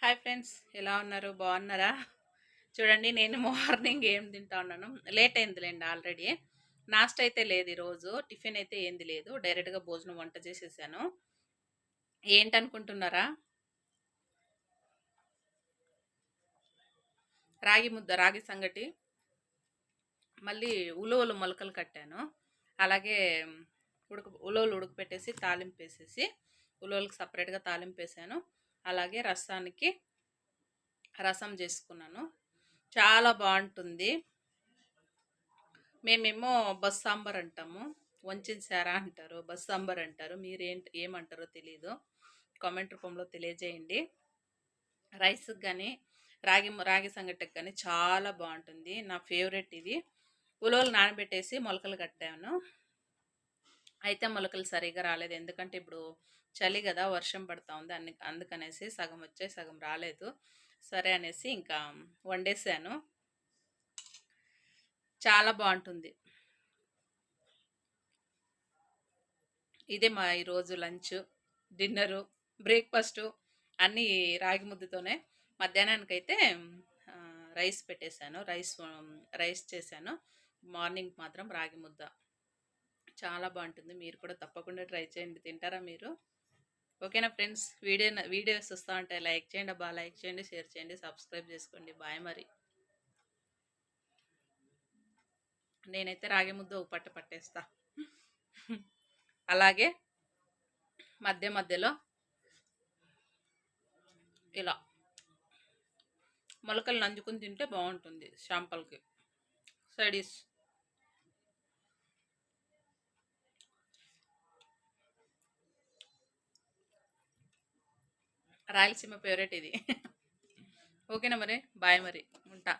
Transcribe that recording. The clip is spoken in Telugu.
హాయ్ ఫ్రెండ్స్, ఎలా ఉన్నారు? బాగున్నారా? చూడండి, నేను మార్నింగ్ ఏం తింటా ఉన్నాను. Late అయిందిలేండి already. నాస్ట్ అయితే లేదు ఈరోజు. టిఫిన్ అయితే ఏంది లేదు. డైరెక్ట్గా భోజనం వంట చేసేసాను. ఏంటనుకుంటున్నారా? రాగి ముద్ద, రాగి సంగటి, మళ్ళీ ఉలవలు మొలకలు కట్టాను. అలాగే ఉలవలు ఉడకపెట్టేసి తాలింపు వేసేసి ఉలవలకు సపరేట్గా తాలింపు వేసాను. అలాగే రసానికి రసం చేసుకున్నాను. చాలా బాగుంటుంది. మేమేమో బస్ సాంబార్ అంటాము, వంచిన సారా అంటారు, బస్ సాంబార్ అంటారు. ఏమంటారో తెలీదు. కామెంట్ రూపంలో తెలియజేయండి. రైస్కి కానీ రాగి సంగటికి కానీ చాలా బాగుంటుంది. నా ఫేవరెట్ ఇది. ఉలవలు నానబెట్టేసి మొలకలు కట్టాను. అయితే మొలకలు సరిగా రాలేదు, ఎందుకంటే ఇప్పుడు చలి కదా, వర్షం పడతా ఉంది. అందుకనేసి సగం వచ్చాయి, సగం రాలేదు. సరే అనేసి ఇంకా వండేసాను. చాలా బాగుంటుంది. ఇదే మా ఈరోజు లంచ్, డిన్నరు, బ్రేక్ఫాస్టు అన్నీ రాగి ముద్దతోనే. మధ్యాహ్నానికైతే రైస్ పెట్టేశాను, రైస్ చేశాను. మార్నింగ్ మాత్రం రాగి ముద్ద. చాలా బాగుంటుంది. మీరు కూడా తప్పకుండా ట్రై చేయండి. తింటారా మీరు? ఓకేనా ఫ్రెండ్స్? వీడియోస్ వస్తూ ఉంటాయి. లైక్ చేయండి అబ్బా, లైక్ చేయండి, షేర్ చేయండి, సబ్స్క్రైబ్ చేసుకోండి. బాయ్ మరి. నేనైతే రాగి ముద్ద పట్ట పట్టేస్తా. అలాగే మధ్య మధ్యలో ఇలా మొలకలు నంజుకుని తింటే బాగుంటుంది. షాంపల్కి సైడీస్. రాయలసీమ ఫేవరెట్ ఇది. ఓకేనా మరి? బాయ్ మరి, ఉంటా.